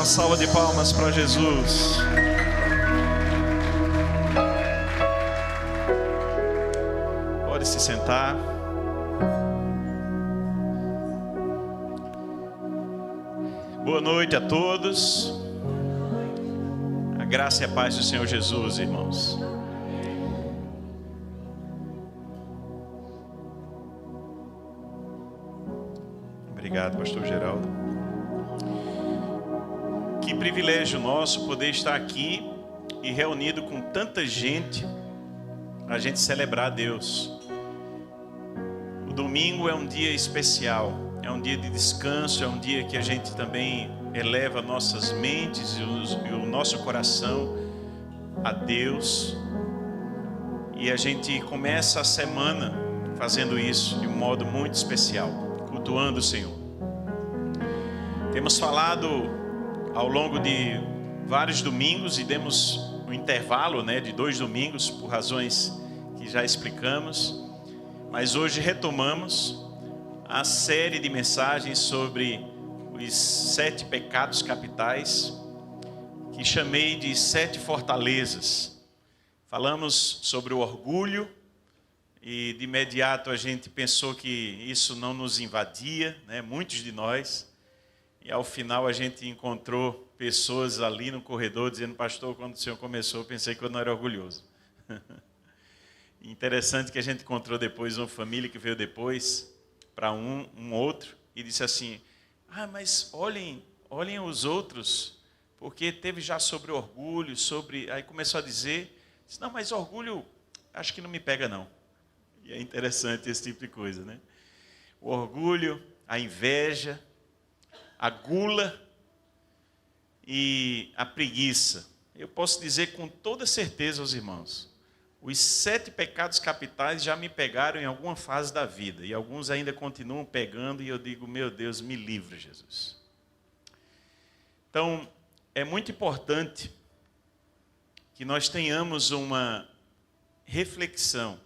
uma salva de palmas para Jesus. Pode se sentar. Boa noite a todos. A graça e a paz do Senhor Jesus, irmãos. Obrigado, pastor Geraldo. Que privilégio nosso poder estar aqui e reunido com tanta gente para a gente celebrar a Deus. O domingo é um dia especial, é um dia de descanso, é um dia que a gente também eleva nossas mentes e o nosso coração a Deus. E a gente começa a semana fazendo isso de um modo muito especial, cultuando o Senhor. Temos falado ao longo de vários domingos e demos um intervalo, de 2 domingos por razões que já explicamos, mas hoje retomamos a série de mensagens sobre os 7 pecados capitais, que chamei de 7 fortalezas. Falamos sobre o orgulho e de imediato a gente pensou que isso não nos invadia, muitos de nós. E ao final a gente encontrou pessoas ali no corredor dizendo: pastor, quando o senhor começou eu pensei que eu não era orgulhoso. Interessante que a gente encontrou depois uma família que veio depois para um outro e disse assim: mas olhem os outros, porque teve já sobre orgulho, aí começou a dizer, disse: não, mas orgulho acho que não me pega não. E é interessante esse tipo de coisa, O orgulho, a inveja, a gula e a preguiça. Eu posso dizer com toda certeza aos irmãos, os 7 pecados capitais já me pegaram em alguma fase da vida, e alguns ainda continuam pegando, e eu digo: meu Deus, me livre, Jesus. Então, é muito importante que nós tenhamos uma reflexão,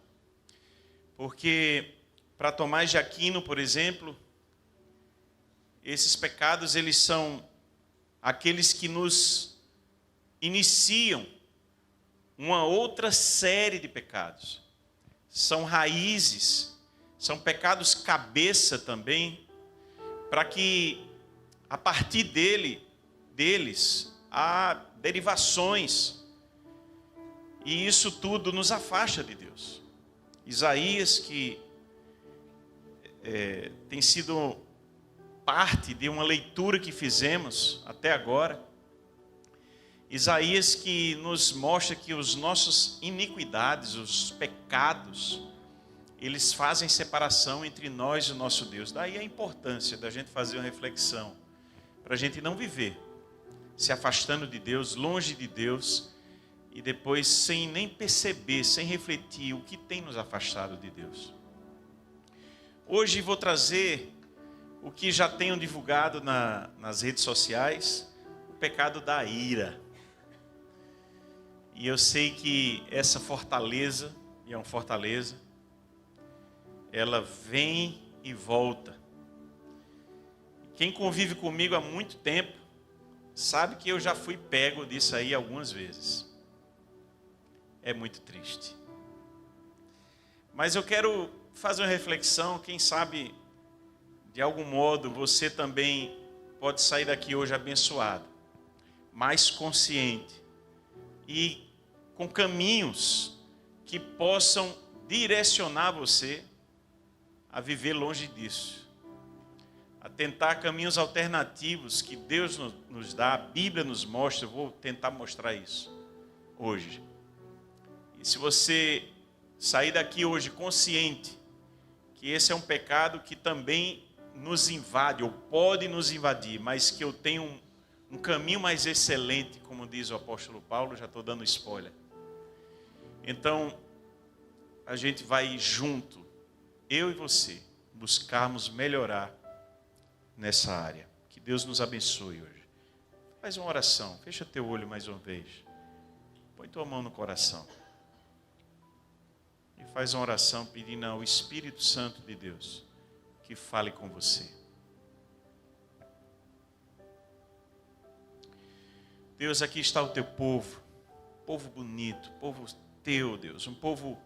porque para Tomás de Aquino, por exemplo, esses pecados, eles são aqueles que nos iniciam uma outra série de pecados. São raízes, são pecados cabeça também, para que a partir deles há derivações. E isso tudo nos afasta de Deus. Isaías, que tem sido parte de uma leitura que fizemos até agora, Isaías que nos mostra que os nossos iniquidades, os pecados, eles fazem separação entre nós e o nosso Deus. Daí a importância da gente fazer uma reflexão, para a gente não viver se afastando de Deus, longe de Deus, e depois sem nem perceber, sem refletir o que tem nos afastado de Deus. Hoje vou trazer o que já tenho divulgado nas redes sociais, o pecado da ira. E eu sei que essa fortaleza, e é uma fortaleza, ela vem e volta. Quem convive comigo há muito tempo, sabe que eu já fui pego disso aí algumas vezes. É muito triste. Mas eu quero fazer uma reflexão, quem sabe, de algum modo, você também pode sair daqui hoje abençoado, mais consciente e com caminhos que possam direcionar você a viver longe disso, a tentar caminhos alternativos que Deus nos dá, a Bíblia nos mostra. Eu vou tentar mostrar isso hoje. E se você sair daqui hoje consciente que esse é um pecado que também nos invade, ou pode nos invadir, mas que eu tenho um caminho mais excelente, como diz o apóstolo Paulo, já estou dando spoiler. Então, a gente vai junto, eu e você, buscarmos melhorar nessa área. Que Deus nos abençoe hoje. Faz uma oração, fecha teu olho mais uma vez. Põe tua mão no coração. E faz uma oração pedindo ao Espírito Santo de Deus que fale com você. Deus, aqui está o teu povo, povo bonito, povo teu, Deus, um povo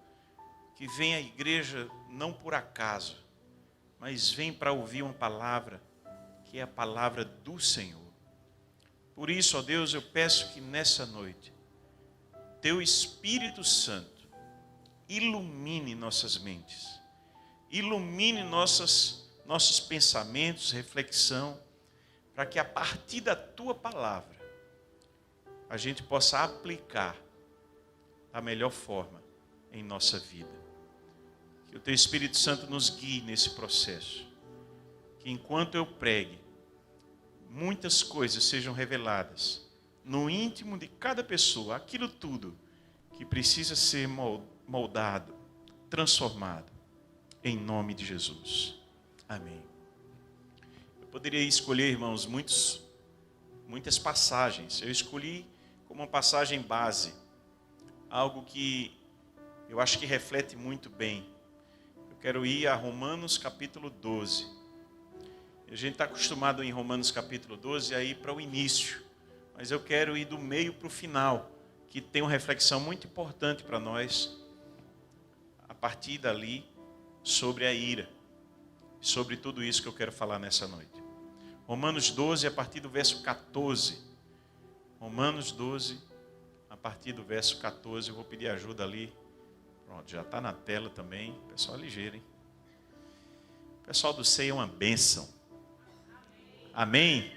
que vem à igreja não por acaso, mas vem para ouvir uma palavra, que é a palavra do Senhor. Por isso, ó Deus, eu peço que nessa noite, teu Espírito Santo ilumine nossas mentes, ilumine nossos pensamentos, reflexão, para que a partir da tua palavra, a gente possa aplicar da melhor forma em nossa vida. Que o teu Espírito Santo nos guie nesse processo. Que enquanto eu pregue, muitas coisas sejam reveladas no íntimo de cada pessoa, aquilo tudo que precisa ser moldado, transformado, em nome de Jesus. Amém. Eu poderia escolher, irmãos, muitas passagens. Eu escolhi como uma passagem base, algo que eu acho que reflete muito bem. Eu quero ir a Romanos capítulo 12. A gente está acostumado em Romanos capítulo 12 a ir para o início, mas eu quero ir do meio para o final, que tem uma reflexão muito importante para nós, a partir dali, sobre a ira, sobre tudo isso que eu quero falar nessa noite. Romanos 12, a partir do verso 14. Romanos 12, a partir do verso 14, eu vou pedir ajuda ali. Pronto, já está na tela também. Pessoal ligeiro, hein? O pessoal do SEI é uma bênção. Amém?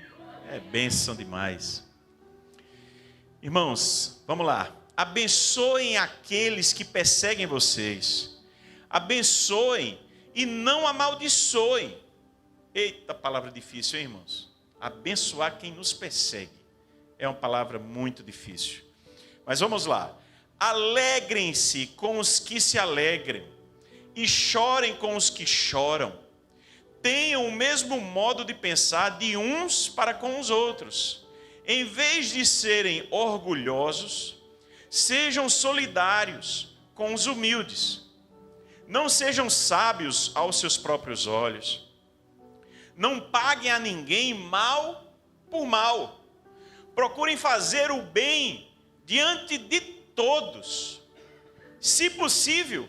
É bênção demais. Irmãos, vamos lá. Abençoem aqueles que perseguem vocês. Abençoem e não amaldiçoem. Eita, palavra difícil, hein, irmãos? Abençoar quem nos persegue. É uma palavra muito difícil. Mas vamos lá. Alegrem-se com os que se alegram e chorem com os que choram. Tenham o mesmo modo de pensar de uns para com os outros. Em vez de serem orgulhosos, sejam solidários com os humildes. Não sejam sábios aos seus próprios olhos. Não paguem a ninguém mal por mal. Procurem fazer o bem diante de todos. Se possível,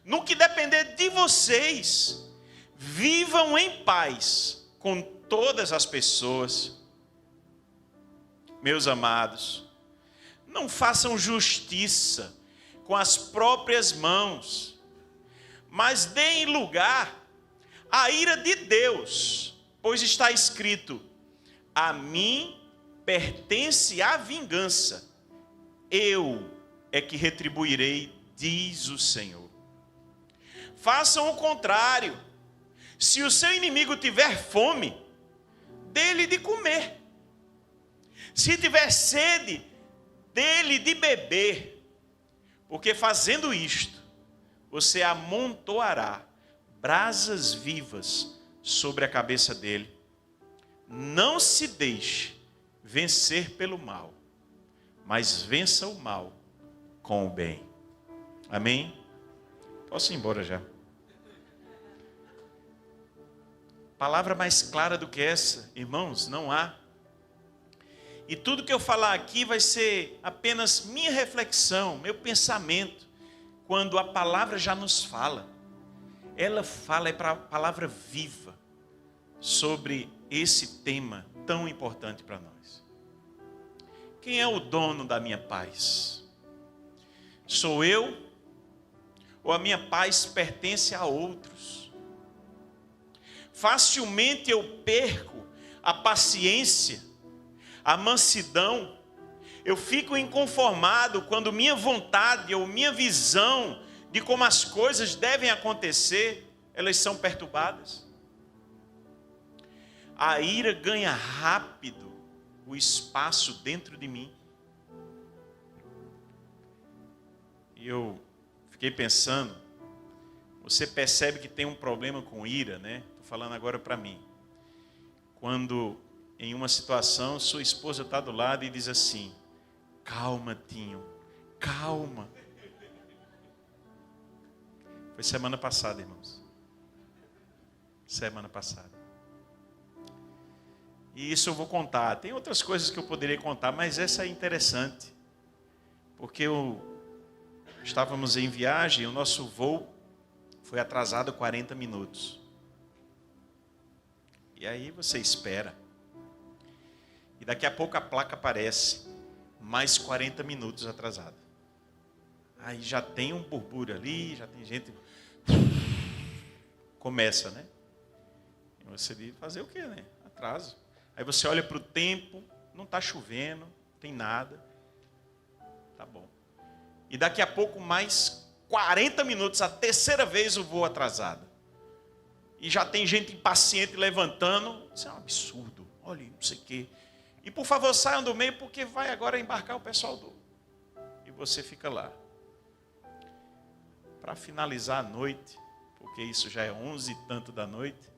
no que depender de vocês, vivam em paz com todas as pessoas. Meus amados, não façam justiça com as próprias mãos, mas deem lugar à ira de Deus, pois está escrito: a mim pertence a vingança, eu é que retribuirei, diz o Senhor. Façam o contrário. Se o seu inimigo tiver fome, dê-lhe de comer. Se tiver sede, dê-lhe de beber. Porque fazendo isto, você amontoará brasas vivas sobre a cabeça dele. Não se deixe vencer pelo mal, mas vença o mal com o bem. Amém? Posso ir embora já. Palavra mais clara do que essa, irmãos, não há. E tudo que eu falar aqui vai ser apenas minha reflexão, meu pensamento, quando a palavra já nos fala. Ela fala, é para a palavra viva, sobre esse tema tão importante para nós. Quem é o dono da minha paz? Sou eu? Ou a minha paz pertence a outros? Facilmente eu perco a paciência, a mansidão. Eu fico inconformado quando minha vontade ou minha visão de como as coisas devem acontecer, elas são perturbadas. A ira ganha rápido o espaço dentro de mim. E eu fiquei pensando, você percebe que tem um problema com ira, né? Estou falando agora para mim. Quando em uma situação sua esposa está do lado e diz assim: calma, Tinho, calma. Foi semana passada, irmãos. Semana passada. E isso eu vou contar. Tem outras coisas que eu poderia contar, mas essa é interessante. Porque estávamos em viagem, o nosso voo foi atrasado 40 minutos. E aí você espera. E daqui a pouco a placa aparece, mais 40 minutos atrasado. Aí já tem um burbúrio ali, já tem gente... Começa, né? E você diz, fazer o quê, né? Atraso. Aí você olha para o tempo, não está chovendo, não tem nada. Tá bom. E daqui a pouco mais 40 minutos, a terceira vez o voo atrasado. E já tem gente impaciente levantando. Isso é um absurdo. Olha, não sei o quê. E por favor, saiam do meio, porque vai agora embarcar o pessoal do... E você fica lá. Para finalizar a noite, porque isso já é 11 e tanto da noite,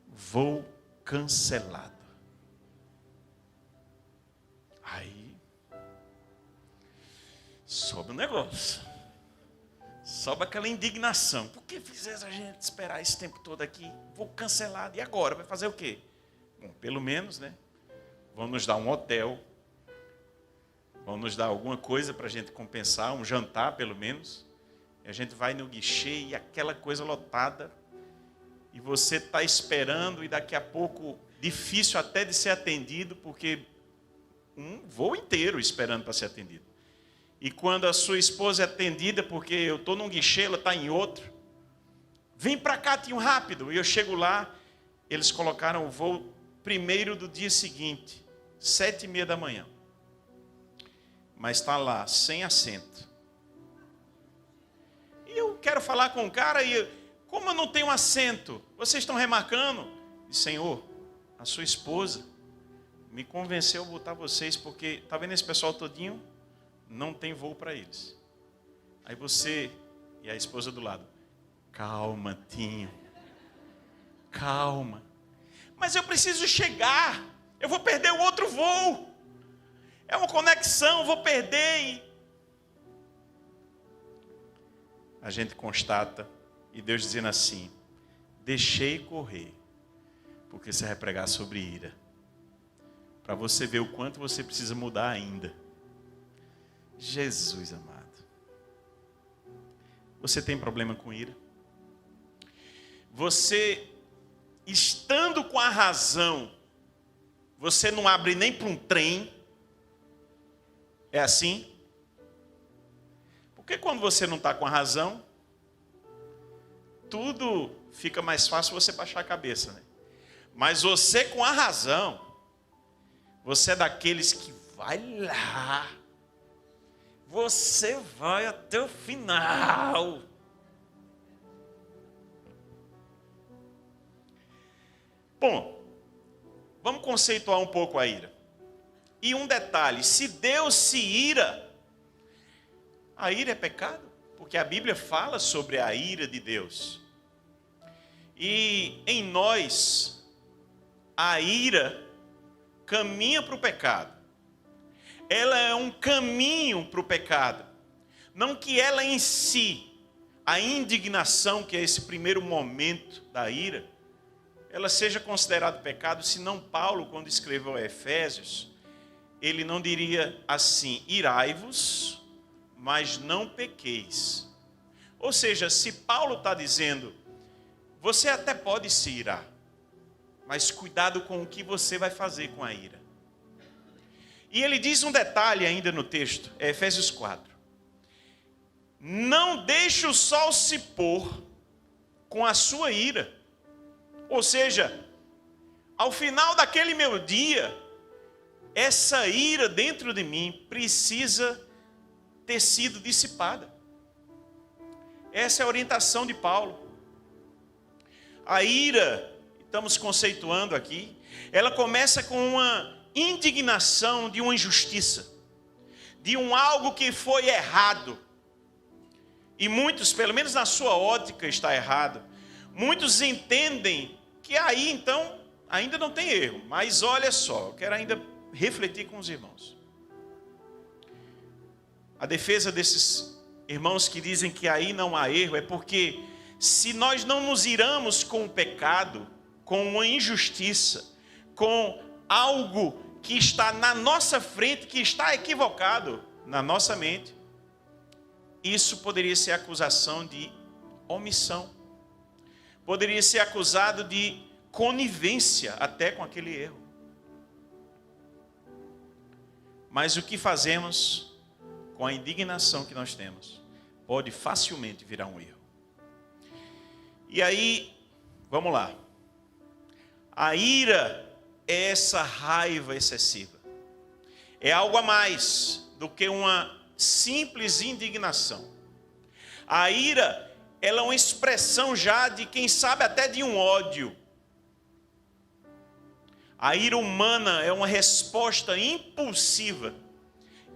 voo cancelado. Aí sobe o negócio. Sobe aquela indignação. Por que fizeram a gente esperar esse tempo todo aqui? Vou cancelado. E agora? Vai fazer o quê? Bom, pelo menos, né? Vão nos dar um hotel. Vão nos dar alguma coisa para a gente compensar. Um jantar, pelo menos. E a gente vai no guichê e aquela coisa lotada. E você está esperando e daqui a pouco, difícil até de ser atendido, porque um voo inteiro esperando para ser atendido. E quando a sua esposa é atendida, porque eu estou num guichê, ela está em outro, vem para cá, tinha um rápido. E eu chego lá, eles colocaram o voo primeiro do dia seguinte, 7h30 da manhã. Mas está lá, sem assento. E eu quero falar com o cara e... Como eu não tenho assento, vocês estão remarcando? E, Senhor, a sua esposa me convenceu a botar vocês, porque, está vendo esse pessoal todinho? Não tem voo para eles. Aí você e a esposa do lado, calma, Tinho, calma. Mas eu preciso chegar, eu vou perder o outro voo. É uma conexão, eu vou perder. E... a gente constata. E Deus dizendo assim, deixei correr, porque você vai pregar sobre ira. Para você ver o quanto você precisa mudar ainda. Jesus amado. Você tem problema com ira? Você, estando com a razão, você não abre nem para um trem? É assim? Porque quando você não está com a razão... tudo fica mais fácil você baixar a cabeça, né? Mas você com a razão, você é daqueles que vai lá, você vai até o final. Bom, vamos conceituar um pouco a ira. E um detalhe, se Deus se ira, a ira é pecado? Porque a Bíblia fala sobre a ira de Deus. E em nós, a ira caminha para o pecado. Ela é um caminho para o pecado. Não que ela em si, a indignação, que é esse primeiro momento da ira, ela seja considerada pecado, senão Paulo, quando escreveu a Efésios, ele não diria assim, irai-vos, mas não pequeis. Ou seja, se Paulo está dizendo, você até pode se irar, mas cuidado com o que você vai fazer com a ira. E ele diz um detalhe ainda no texto, é Efésios 4. Não deixe o sol se pôr com a sua ira. Ou seja, ao final daquele meu dia, essa ira dentro de mim precisa ter sido dissipada. Essa é a orientação de Paulo. A ira, estamos conceituando aqui, ela começa com uma indignação de uma injustiça, de um algo que foi errado. E muitos, pelo menos na sua ótica, está errado. Muitos entendem que aí, então, ainda não tem erro. Mas olha só, eu quero ainda refletir com os irmãos. A defesa desses irmãos que dizem que aí não há erro é porque se nós não nos iramos com o pecado, com uma injustiça, com algo que está na nossa frente, que está equivocado na nossa mente, isso poderia ser acusação de omissão. Poderia ser acusado de conivência até com aquele erro. Mas o que fazemos com a indignação que nós temos pode facilmente virar um erro. E aí, vamos lá. A ira é essa raiva excessiva. É algo a mais do que uma simples indignação. A ira, ela é uma expressão já de, quem sabe, até de um ódio. A ira humana é uma resposta impulsiva,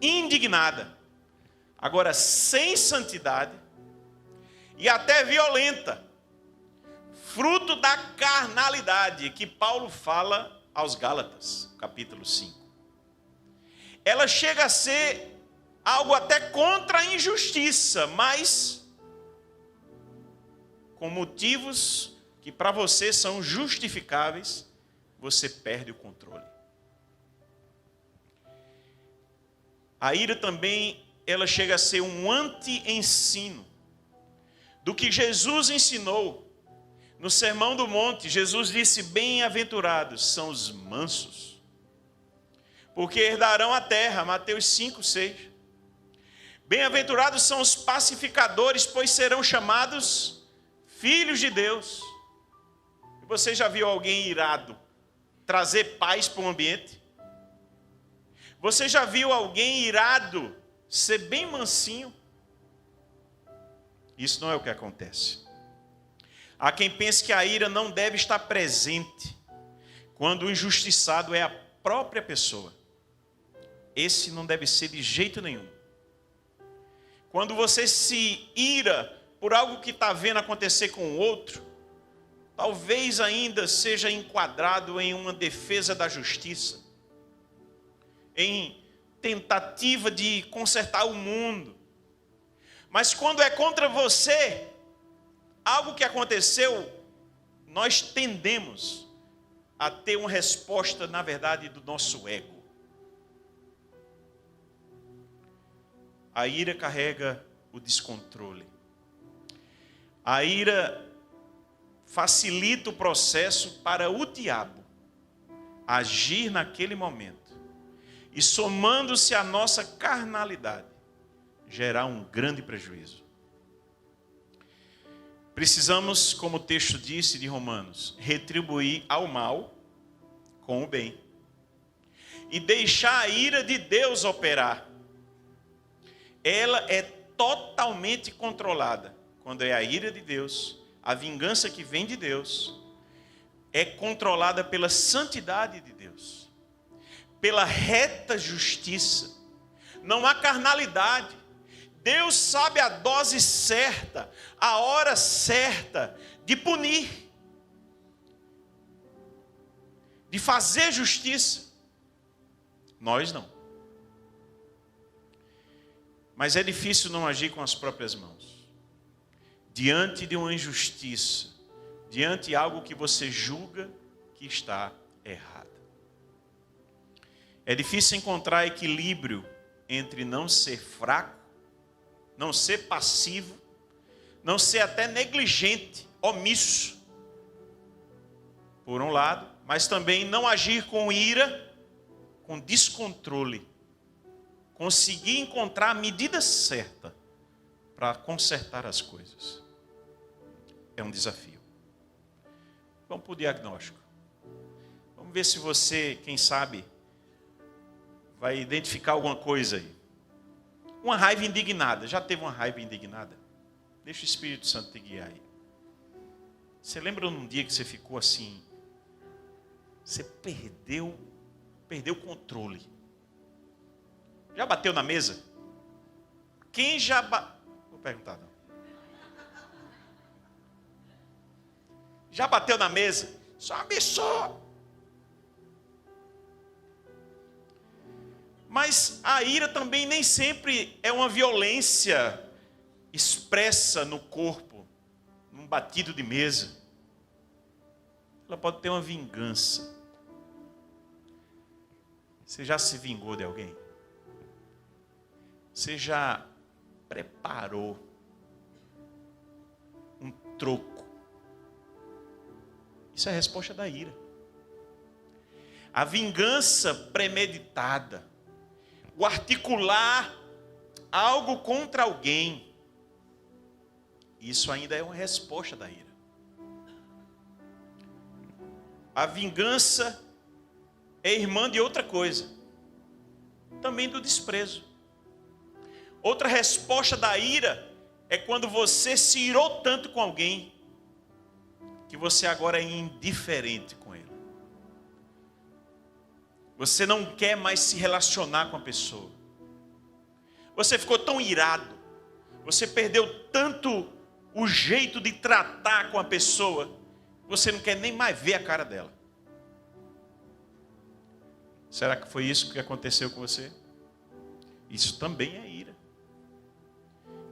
indignada, agora sem santidade e até violenta, fruto da carnalidade que Paulo fala aos Gálatas, capítulo 5. Ela chega a ser algo até contra a injustiça, mas com motivos que para você são justificáveis, você perde o controle. A ira também, ela chega a ser um anti-ensino do que Jesus ensinou. No Sermão do Monte, Jesus disse: bem-aventurados são os mansos, porque herdarão a terra. Mateus 5, 6. Bem-aventurados são os pacificadores, pois serão chamados filhos de Deus. Você já viu alguém irado trazer paz para o ambiente? Você já viu alguém irado ser bem mansinho? Isso não é o que acontece. Há quem pense que a ira não deve estar presente quando o injustiçado é a própria pessoa. Esse não deve ser de jeito nenhum. Quando você se ira por algo que está vendo acontecer com o outro, talvez ainda seja enquadrado em uma defesa da justiça, em tentativa de consertar o mundo. Mas quando é contra você, algo que aconteceu, nós tendemos a ter uma resposta, na verdade, do nosso ego. A ira carrega o descontrole. A ira facilita o processo para o diabo agir naquele momento e, somando-se à nossa carnalidade, gerar um grande prejuízo. Precisamos, como o texto disse de Romanos, retribuir ao mal com o bem e deixar a ira de Deus operar. Ela é totalmente controlada. Quando é a ira de Deus, a vingança que vem de Deus, é controlada pela santidade de Deus, pela reta justiça. Não há carnalidade. Deus sabe a dose certa, a hora certa de punir, de fazer justiça. Nós não. Mas é difícil não agir com as próprias mãos. Diante de uma injustiça, diante de algo que você julga que está errado. É difícil encontrar equilíbrio entre não ser fraco, não ser passivo, não ser até negligente, omisso, por um lado, mas também não agir com ira, com descontrole. Conseguir encontrar a medida certa para consertar as coisas. É um desafio. Vamos para o diagnóstico. Vamos ver se você, quem sabe, vai identificar alguma coisa aí. Uma raiva indignada. Já teve uma raiva indignada? Deixa o Espírito Santo te guiar aí. Você lembra num dia que você ficou assim? Você perdeu o controle. Já bateu na mesa? Quem já Vou perguntar não. Já bateu na mesa? Só absurdo. Mas a ira também nem sempre é uma violência expressa no corpo, num batido de mesa. Ela pode ter uma vingança. Você já se vingou de alguém? Você já preparou um troco? Isso é a resposta da ira. A vingança premeditada, o articular algo contra alguém, isso ainda é uma resposta da ira. A vingança é irmã de outra coisa, também do desprezo. Outra resposta da ira é quando você se irou tanto com alguém que você agora é indiferente com ele. Você não quer mais se relacionar com a pessoa. Você ficou tão irado, você perdeu tanto o jeito de tratar com a pessoa, você não quer nem mais ver a cara dela. Será que foi isso que aconteceu com você? Isso também é ira.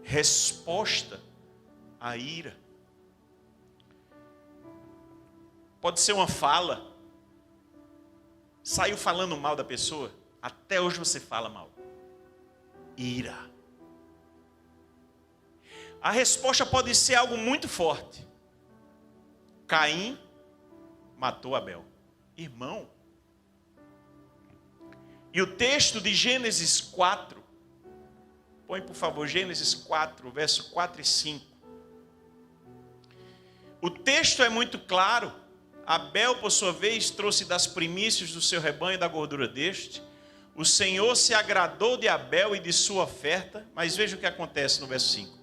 Resposta à ira. Pode ser uma fala. Saiu falando mal da pessoa, até hoje você fala mal. Ira. A resposta pode ser algo muito forte. Caim matou Abel. Irmão. E o texto de Gênesis 4, põe por favor Gênesis 4, verso 4 e 5. O texto é muito claro. Abel, por sua vez, trouxe das primícias do seu rebanho da gordura deste. O Senhor se agradou de Abel e de sua oferta. Mas veja o que acontece no verso 5.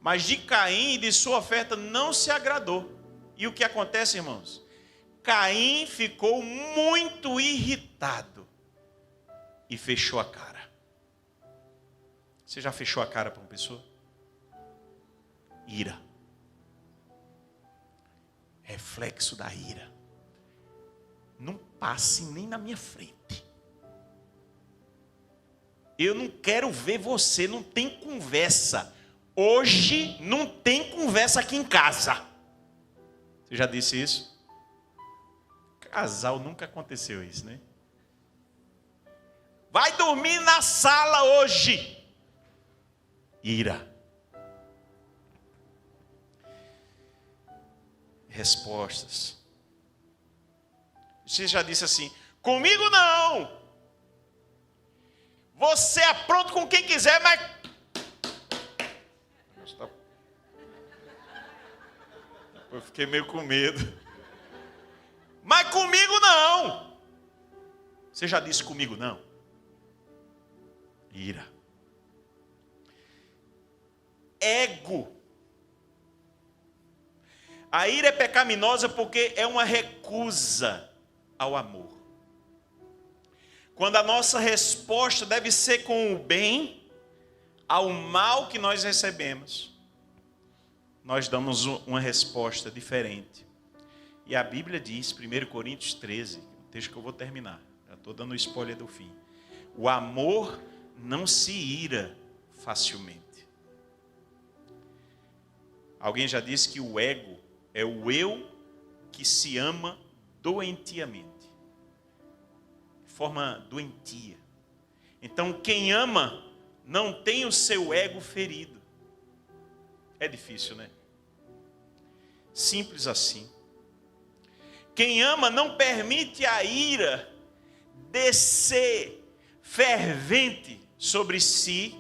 Mas de Caim e de sua oferta não se agradou. E o que acontece, irmãos? Caim ficou muito irritado e fechou a cara. Você já fechou a cara para uma pessoa? Ira. Reflexo da ira. Não passe nem na minha frente. Eu não quero ver você, não tem conversa. Hoje não tem conversa aqui em casa. Você já disse isso? Casal, nunca aconteceu isso, né? Vai dormir na sala hoje. Ira. Respostas. Você já disse assim: comigo não. Você apronta com quem quiser, mas eu fiquei meio com medo. Mas comigo não. Você já disse comigo não? Ira. Ego. A ira é pecaminosa porque é uma recusa ao amor. Quando a nossa resposta deve ser com o bem ao mal que nós recebemos, nós damos uma resposta diferente. E a Bíblia diz, 1 Coríntios 13, o texto que eu vou terminar, já estou dando o spoiler do fim. O amor não se ira facilmente. Alguém já disse que o ego é o eu que se ama doentiamente. De forma doentia. Então, quem ama não tem o seu ego ferido. É difícil, né? Simples assim. Quem ama não permite a ira descer fervente sobre si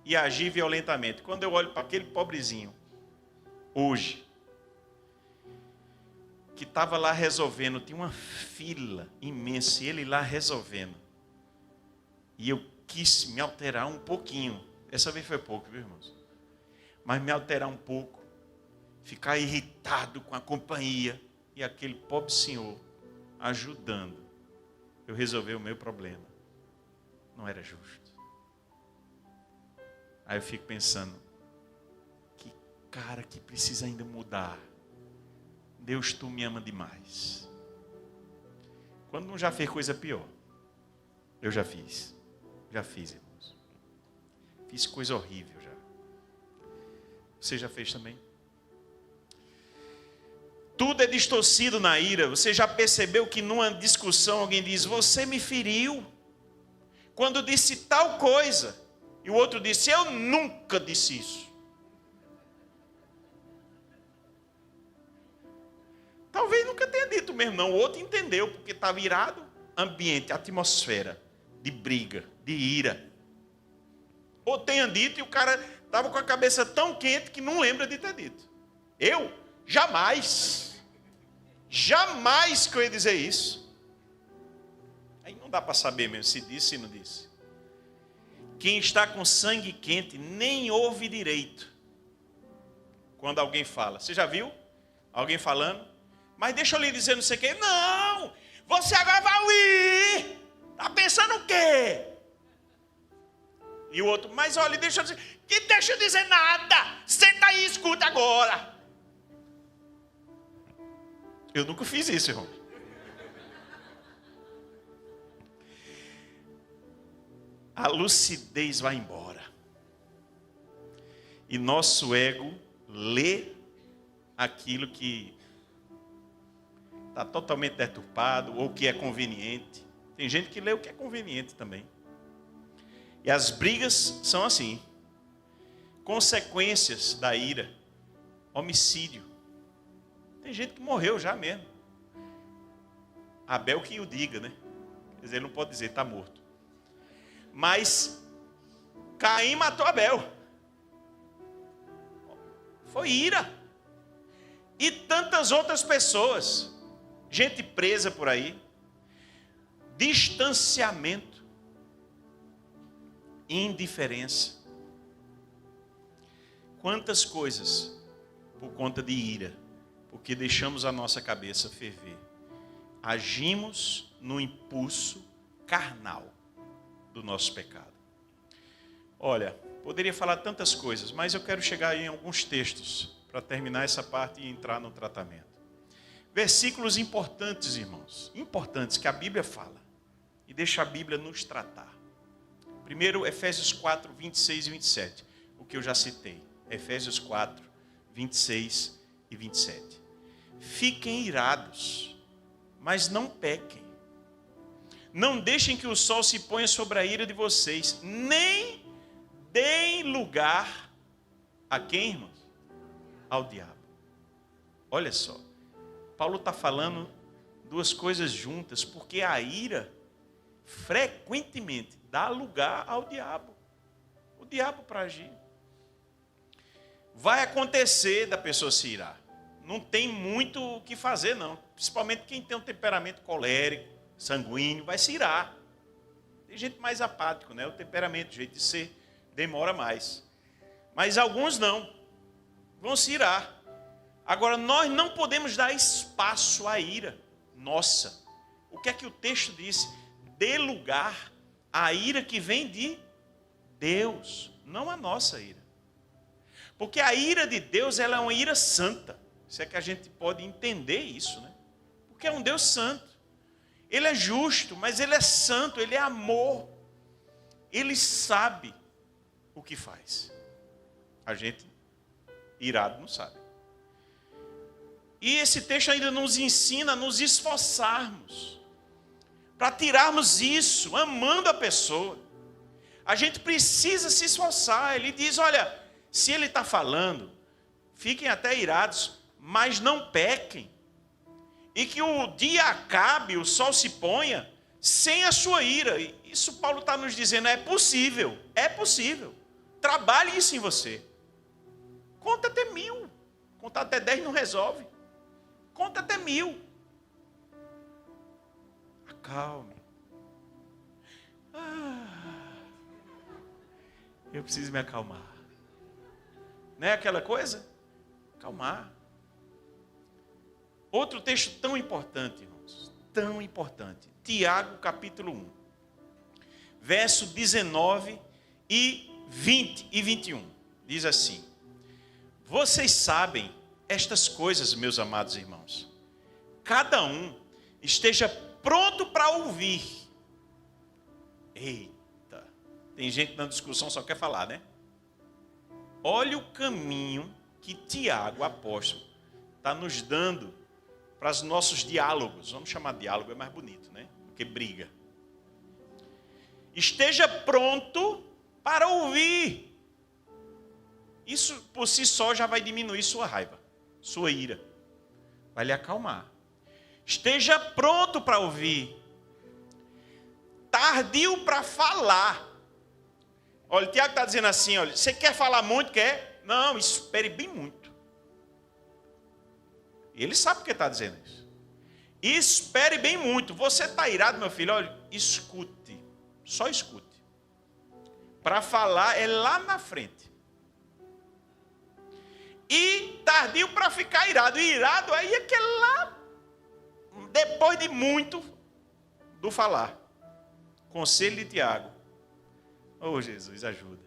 e agir violentamente. Quando eu olho para aquele pobrezinho, hoje, que estava lá resolvendo, tinha uma fila imensa, e ele lá resolvendo. E eu quis me alterar um pouquinho. Essa vez foi pouco, viu, irmãos? Mas me alterar um pouco, ficar irritado com a companhia e aquele pobre senhor ajudando. Eu resolvi o meu problema. Não era justo. Aí eu fico pensando, que cara que precisa ainda mudar. Deus, tu me ama demais. Quando não já fez coisa pior? Eu já fiz. Já fiz, irmãos. Fiz coisa horrível já. Você já fez também? Tudo é distorcido na ira. Você já percebeu que numa discussão alguém diz, você me feriu? quando disse tal coisa, e o outro disse, eu nunca disse isso. Talvez nunca tenha dito mesmo, não. O outro entendeu, porque estava irado. Ambiente, atmosfera de briga, de ira. Ou tenha dito e o cara estava com a cabeça tão quente que não lembra de ter dito. Eu? Jamais. Jamais que eu ia dizer isso. Aí não dá para saber mesmo se disse ou não disse. Quem está com sangue quente nem ouve direito quando alguém fala. Você já viu alguém falando? Mas deixa eu lhe dizer não sei o quê. Não, você agora vai ouvir. Está pensando o quê? E o outro, mas olha, deixa eu dizer. Que deixa eu dizer nada. Senta aí e escuta agora. Eu nunca fiz isso, irmão. A lucidez vai embora. E nosso ego lê aquilo que está totalmente deturpado ou que é conveniente. Tem gente que lê o que é conveniente também. E as brigas são assim. Consequências da ira. Homicídio. Tem gente que morreu já mesmo. Abel que o diga, né? Quer dizer, ele não pode dizer, está morto. Mas Caim matou Abel. Foi ira. E tantas outras pessoas. Gente presa por aí. Distanciamento. Indiferença. Quantas coisas por conta de ira. Porque deixamos a nossa cabeça ferver. Agimos no impulso carnal do nosso pecado. Olha, poderia falar tantas coisas, mas eu quero chegar em alguns textos para terminar essa parte e entrar no tratamento. Versículos importantes, irmãos, importantes que a Bíblia fala e deixa a Bíblia nos tratar. Primeiro, Efésios 4, 26 e 27, o que eu já citei. Efésios 4, 26 e 27. Fiquem irados, mas não pequem. Não deixem que o sol se ponha sobre a ira de vocês, nem deem lugar a quem, irmãos? Ao diabo. Olha só, Paulo está falando duas coisas juntas, porque a ira frequentemente dá lugar ao diabo. O diabo para agir. Vai acontecer da pessoa se irar. Não tem muito o que fazer, não. Principalmente quem tem um temperamento colérico, sanguíneo, vai se irar. Tem gente mais apático, né? O temperamento, o jeito de ser, demora mais. Mas alguns não. Vão se irar. Agora, nós não podemos dar espaço à ira. Nossa, o que é que o texto diz? Dê lugar à ira que vem de Deus, não a nossa ira. Porque a ira de Deus, ela é uma ira santa. Se é que a gente pode entender isso, né? Porque é um Deus santo. Ele é justo, mas ele é santo, ele é amor. Ele sabe o que faz. A gente, irado, não sabe. E esse texto ainda nos ensina a nos esforçarmos para tirarmos isso, amando a pessoa. A gente precisa se esforçar. Ele diz, olha, se ele está falando, fiquem até irados, mas não pequem. E que o dia acabe, o sol se ponha, sem a sua ira. Isso Paulo está nos dizendo, é possível. É possível. Trabalhe isso em você. Conta até 1000. Contar até 10 não resolve. Conta até 1000. Acalme. Eu preciso me acalmar. Não é aquela coisa? Acalmar. Outro texto tão importante, irmãos. Tão importante. Tiago, capítulo 1. Verso 19 e 20 e 21. Diz assim. Vocês sabem estas coisas, meus amados irmãos. Cada um esteja pronto para ouvir. Eita. Tem gente na discussão só quer falar, né? Olha o caminho que Tiago, apóstolo, está nos dando para os nossos diálogos. Vamos chamar de diálogo, é mais bonito, né? Do que briga. Esteja pronto para ouvir. Isso por si só já vai diminuir sua raiva, sua ira. Vai lhe acalmar. Esteja pronto para ouvir. Tardio para falar. Olha, o Tiago está dizendo assim, olha, você quer falar muito, quer? Não, espere bem muito. Ele sabe porque está dizendo isso. Espere bem muito. Você está irado, meu filho? Olha, escute. Só escute. Para falar é lá na frente. E tardio para ficar irado. E irado aí é que é lá, depois de muito do falar. Conselho de Tiago. Oh, Jesus, ajuda.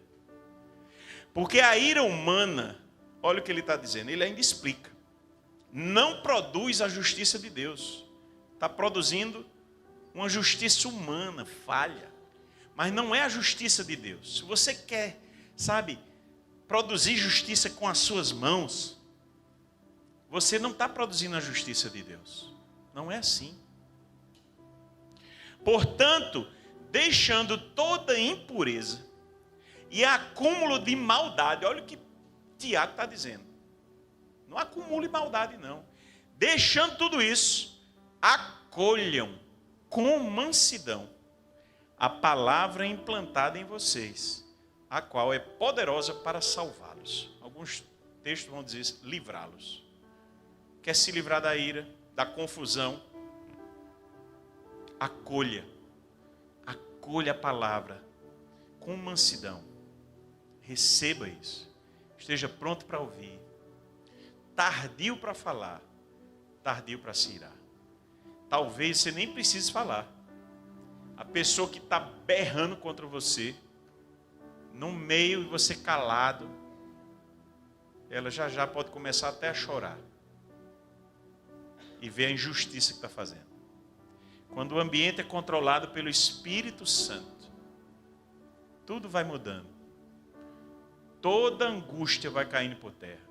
Porque a ira humana, olha o que ele está dizendo, ele ainda explica. Não produz a justiça de Deus. Está produzindo uma justiça humana, falha. Mas não é a justiça de Deus. Se você quer, sabe, produzir justiça com as suas mãos, você não está produzindo a justiça de Deus. Não é assim. Portanto, deixando toda impureza e acúmulo de maldade. Olha o que Tiago está dizendo. Não acumule maldade, não. Deixando tudo isso, acolham com mansidão a palavra implantada em vocês, a qual é poderosa para salvá-los. Alguns textos vão dizer livrá-los. Quer se livrar da ira, da confusão? Acolha. Acolha a palavra com mansidão. Receba isso. Esteja pronto para ouvir. Tardio para falar. Tardio para se irar. Talvez você nem precise falar. A pessoa que está berrando contra você, no meio e você calado, ela já pode começar até a chorar. E ver a injustiça que está fazendo. Quando o ambiente é controlado pelo Espírito Santo, tudo vai mudando. Toda angústia vai caindo por terra.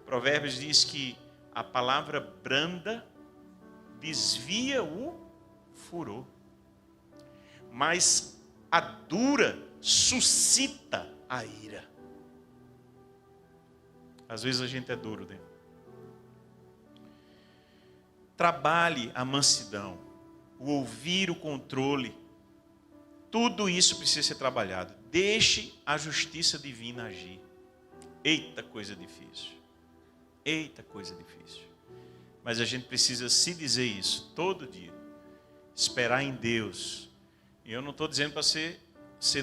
Provérbios diz que a palavra branda desvia o furor, mas a dura suscita a ira. Às vezes a gente é duro, né? Trabalhe a mansidão, o ouvir, o controle. Tudo isso precisa ser trabalhado. Deixe a justiça divina agir. Eita, coisa difícil. Eita, coisa difícil. Mas a gente precisa se dizer isso todo dia. Esperar em Deus. E eu não estou dizendo para ser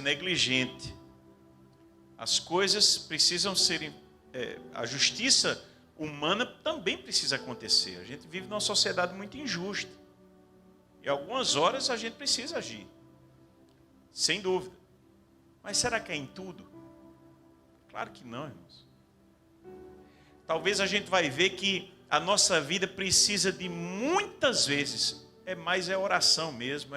negligente. As coisas precisam serem... a justiça humana também precisa acontecer. A gente vive numa sociedade muito injusta. E algumas horas a gente precisa agir. Sem dúvida. Mas será que é em tudo? Claro que não, irmãos. Talvez a gente vai ver que a nossa vida precisa de muitas vezes, mais oração mesmo,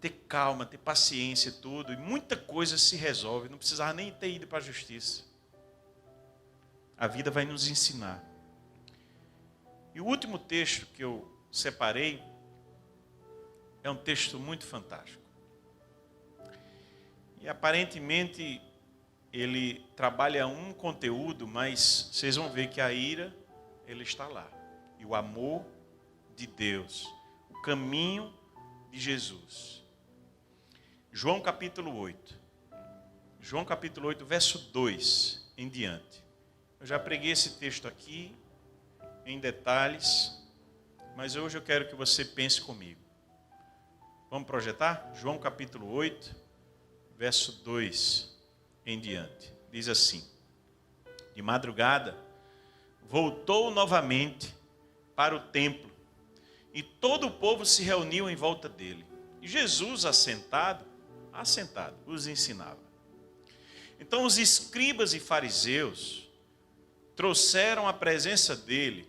ter calma, ter paciência e tudo. E muita coisa se resolve. Não precisava nem ter ido para a justiça. A vida vai nos ensinar. E o último texto que eu separei é um texto muito fantástico. E aparentemente ele trabalha um conteúdo, mas vocês vão ver que a ira, ele está lá. E o amor de Deus, o caminho de Jesus. João capítulo 8. João capítulo 8, verso 2 em diante. Eu já preguei esse texto aqui em detalhes, mas hoje eu quero que você pense comigo. Vamos projetar? João capítulo 8, verso 2 em diante. Diz assim: de madrugada, voltou novamente para o templo, e todo o povo se reuniu em volta dele. E Jesus, assentado, os ensinava. Então os escribas e fariseus trouxeram à presença dele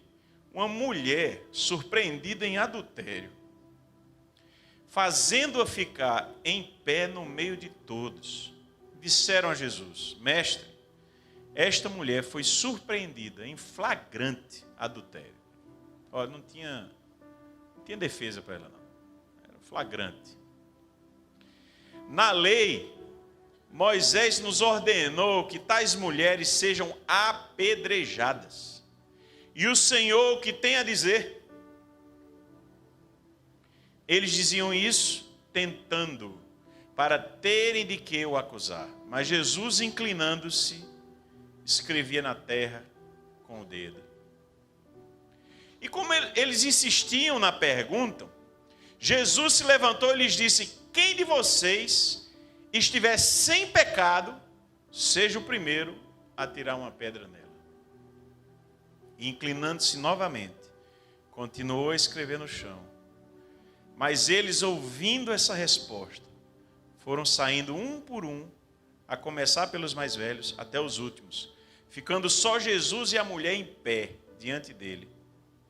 uma mulher surpreendida em adultério, fazendo-a ficar em pé no meio de todos. Disseram a Jesus: Mestre, esta mulher foi surpreendida em flagrante adultério. Olha, não tinha defesa para ela, não. Era flagrante. Na lei, Moisés nos ordenou que tais mulheres sejam apedrejadas. E o Senhor, o que tem a dizer? Eles diziam isso tentando, para terem de que o acusar. Mas Jesus, inclinando-se, escrevia na terra com o dedo. E como eles insistiam na pergunta, Jesus se levantou e lhes disse: quem de vocês estiver sem pecado, seja o primeiro a tirar uma pedra nela. E inclinando-se novamente, continuou a escrever no chão. Mas eles, ouvindo essa resposta, foram saindo um por um, a começar pelos mais velhos até os últimos, ficando só Jesus e a mulher em pé diante dele.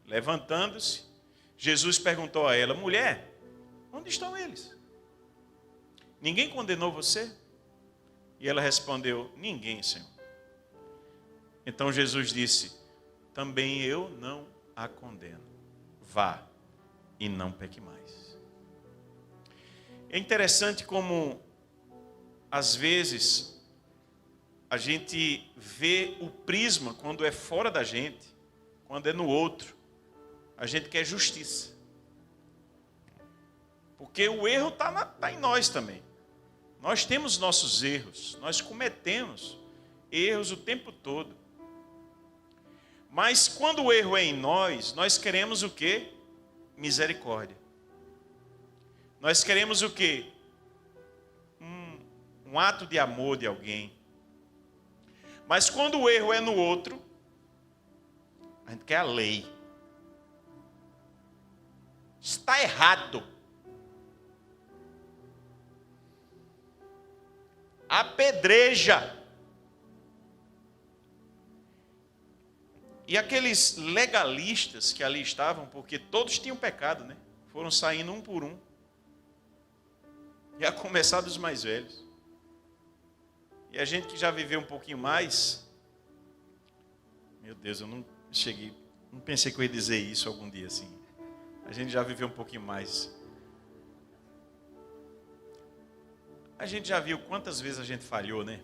Levantando-se, Jesus perguntou a ela: mulher, onde estão eles? Ninguém condenou você? E ela respondeu: ninguém, Senhor. Então Jesus disse: também eu não a condeno. Vá e não peque mais. É interessante como, às vezes, a gente vê o prisma quando é fora da gente, quando é no outro. A gente quer justiça. Porque o erro está em nós também. Nós temos nossos erros, nós cometemos erros o tempo todo. Mas quando o erro é em nós, nós queremos o quê? Misericórdia. Nós queremos o quê? Um ato de amor de alguém. Mas quando o erro é no outro, a gente quer a lei. Está errado. Apedreja. E aqueles legalistas que ali estavam, porque todos tinham pecado, né? Foram saindo um por um. E a começar dos mais velhos. E a gente que já viveu um pouquinho mais, meu Deus, eu não pensei que eu ia dizer isso algum dia assim. A gente já viveu um pouquinho mais. A gente já viu quantas vezes a gente falhou, né?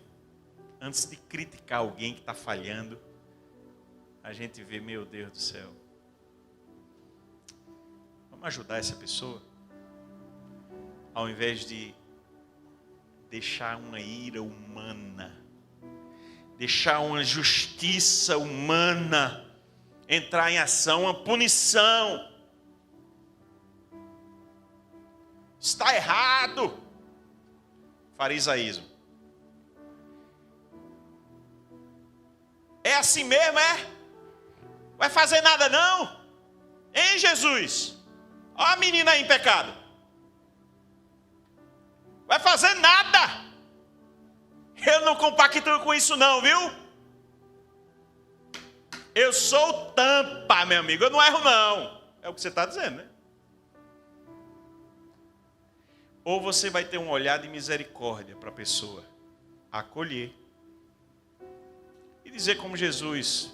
Antes de criticar alguém que está falhando, a gente vê, meu Deus do céu. Vamos ajudar essa pessoa? Ao invés de deixar uma ira humana, deixar uma justiça humana entrar em ação, uma punição. Está errado. Farisaísmo. É assim mesmo, é? Vai fazer nada não? Hein, Jesus? Olha a menina aí em pecado. Vai fazer nada. Eu não compactuo com isso não, viu? Eu sou tampa, meu amigo. Eu não erro não. É o que você está dizendo, né? Ou você vai ter um olhar de misericórdia para a pessoa, acolher e dizer como Jesus: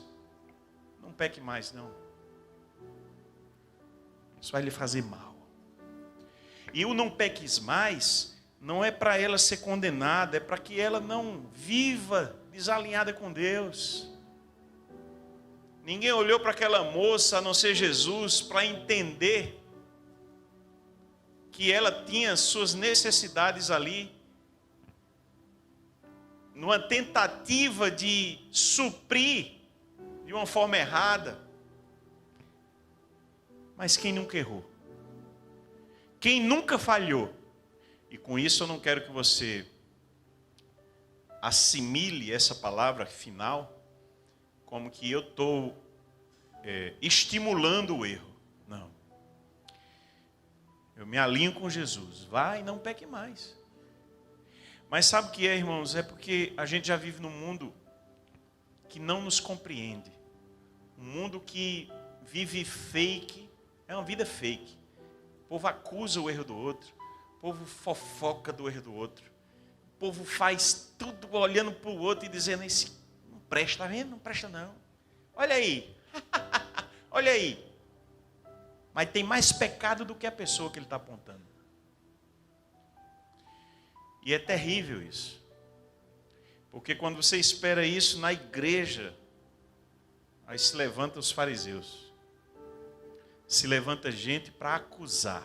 não peque mais não. Isso vai lhe fazer mal. E o não peques mais não é para ela ser condenada, é para que ela não viva desalinhada com Deus. Ninguém olhou para aquela moça, a não ser Jesus, para entender que ela tinha suas necessidades ali, numa tentativa de suprir de uma forma errada. Mas quem nunca errou? Quem nunca falhou? E com isso eu não quero que você assimile essa palavra final como que eu estou estimulando o erro. Não. Eu me alinho com Jesus. Vai e não peque mais. Mas sabe o que é, irmãos? É porque a gente já vive num mundo que não nos compreende. Um mundo que vive fake. É uma vida fake. O povo acusa o erro do outro. O povo fofoca do erro do outro. O povo faz tudo olhando para o outro e dizendo: esse não presta, tá vendo? Não presta não. Olha aí. Olha aí. Mas tem mais pecado do que a pessoa que ele está apontando. E é terrível isso. Porque quando você espera isso na igreja, aí se levantam os fariseus. Se levanta gente para acusar,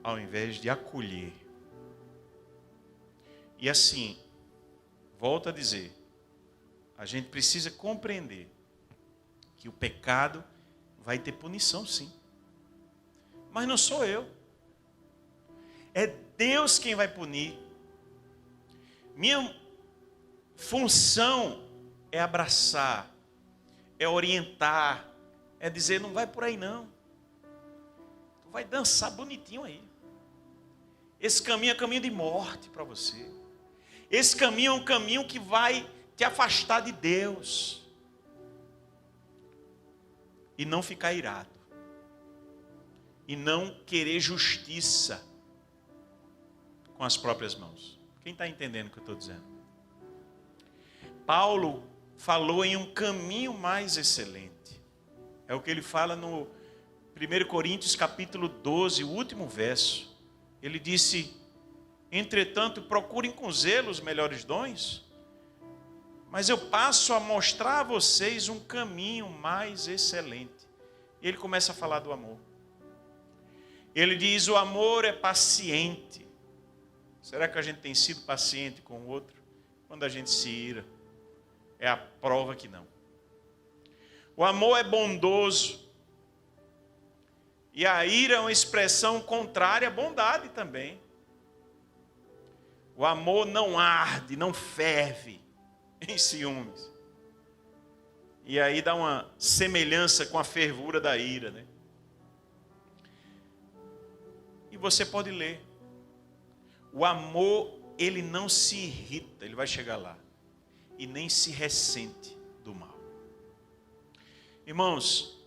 ao invés de acolher. E assim, volto a dizer, a gente precisa compreender que o pecado vai ter punição, sim. Mas não sou eu. É Deus quem vai punir. Minha função é abraçar, é orientar, é dizer, não vai por aí não. Tu vai dançar bonitinho aí. Esse caminho é caminho de morte para você. Esse caminho é um caminho que vai te afastar de Deus. E não ficar irado. E não querer justiça com as próprias mãos. Quem está entendendo o que eu estou dizendo? Paulo falou em um caminho mais excelente. É o que ele fala no 1 Coríntios capítulo 12, o último verso. Ele disse, entretanto, procurem com zelo os melhores dons, mas eu passo a mostrar a vocês um caminho mais excelente. E ele começa a falar do amor. Ele diz, o amor é paciente. Será que a gente tem sido paciente com o outro? Quando a gente se ira, é a prova que não. O amor é bondoso. E a ira é uma expressão contrária à bondade também. O amor não arde, não ferve em ciúmes. E aí dá uma semelhança com a fervura da ira, né? E você pode ler. O amor, ele não se irrita, ele vai chegar lá. E nem se ressente do mal. Irmãos,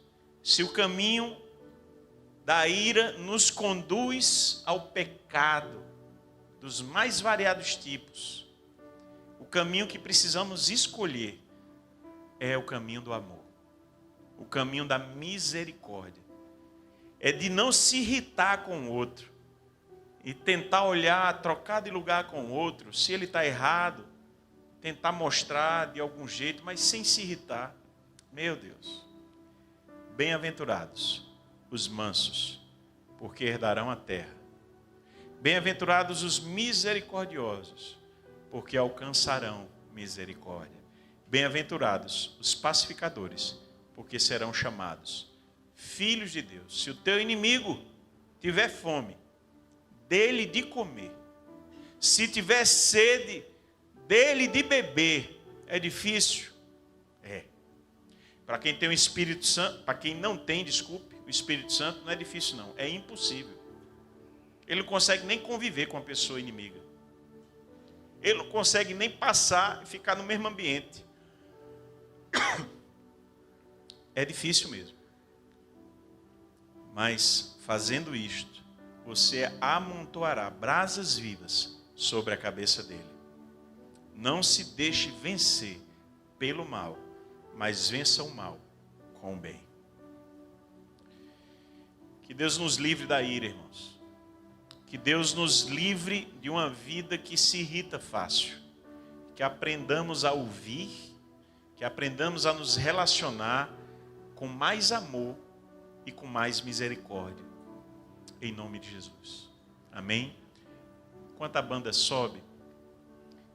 se o caminho da ira nos conduz ao pecado dos mais variados tipos, o caminho que precisamos escolher é o caminho do amor, o caminho da misericórdia. É de não se irritar com o outro e tentar olhar, trocar de lugar com o outro, se ele está errado, tentar mostrar de algum jeito, mas sem se irritar. Meu Deus, bem-aventurados os mansos, porque herdarão a terra. Bem-aventurados os misericordiosos, porque alcançarão misericórdia. Bem-aventurados os pacificadores, porque serão chamados filhos de Deus. Se o teu inimigo tiver fome, dele de comer. Se tiver sede, dele de beber. É difícil? É. Para quem tem o Espírito Santo, para quem não tem, desculpe, o Espírito Santo não é difícil não, é impossível. Ele não consegue nem conviver com a pessoa inimiga. Ele não consegue nem passar e ficar no mesmo ambiente. É difícil mesmo. Mas fazendo isto, você amontoará brasas vivas sobre a cabeça dele. Não se deixe vencer pelo mal, mas vença o mal com o bem. Que Deus nos livre da ira, irmãos. Que Deus nos livre de uma vida que se irrita fácil. Que aprendamos a ouvir, que aprendamos a nos relacionar com mais amor e com mais misericórdia. Em nome de Jesus. Amém? Enquanto a banda sobe,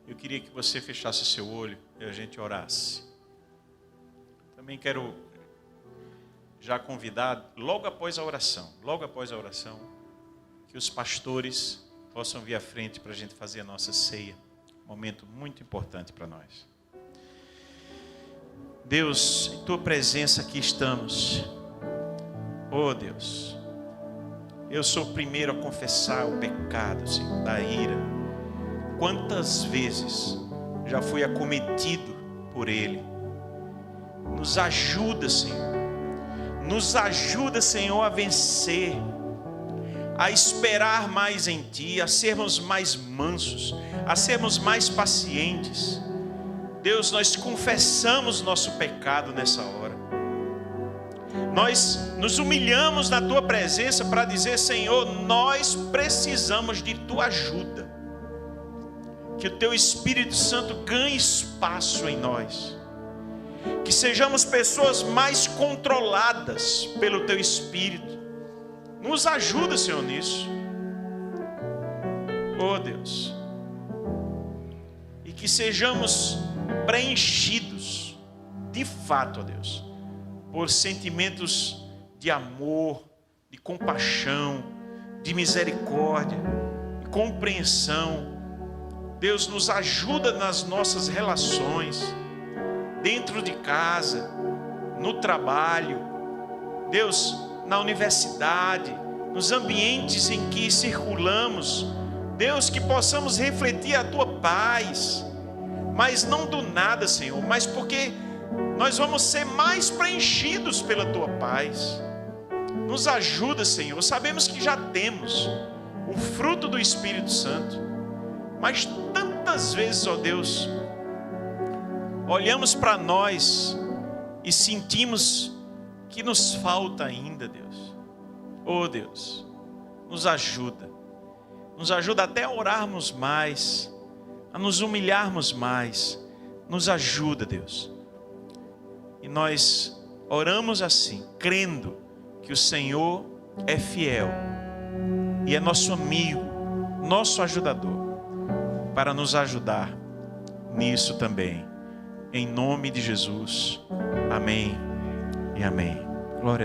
eu queria que você fechasse seu olho e a gente orasse. Também quero já convidar, logo após a oração, que os pastores possam vir à frente para a gente fazer a nossa ceia. Momento muito importante para nós. Deus, em tua presença aqui estamos. Oh Deus, eu sou o primeiro a confessar o pecado, Senhor, da ira. Quantas vezes já fui acometido por ele. Nos ajuda, Senhor. Nos ajuda, Senhor, a vencer, a esperar mais em Ti, a sermos mais mansos, a sermos mais pacientes. Deus, nós confessamos nosso pecado nessa hora. Nós nos humilhamos na tua presença para dizer: Senhor, nós precisamos de tua ajuda. Que o teu Espírito Santo ganhe espaço em nós. Que sejamos pessoas mais controladas pelo teu Espírito. Nos ajuda, Senhor, nisso. Oh Deus. E que sejamos preenchidos, de fato, ó Deus, por sentimentos de amor, de compaixão, de misericórdia, de compreensão. Deus, nos ajuda nas nossas relações, dentro de casa, no trabalho, Deus, na universidade, nos ambientes em que circulamos. Deus, que possamos refletir a tua paz, mas não do nada, Senhor, mas porque nós vamos ser mais preenchidos pela tua paz. Nos ajuda, Senhor. Sabemos que já temos o fruto do Espírito Santo, mas tantas vezes, ó Deus, olhamos para nós e sentimos que nos falta ainda, Deus. Oh Deus, nos ajuda. Nos ajuda até a orarmos mais, a nos humilharmos mais. Nos ajuda, Deus. E nós oramos assim, crendo que o Senhor é fiel e é nosso amigo, nosso ajudador, para nos ajudar nisso também. Em nome de Jesus. Amém e amém. Glória a Deus.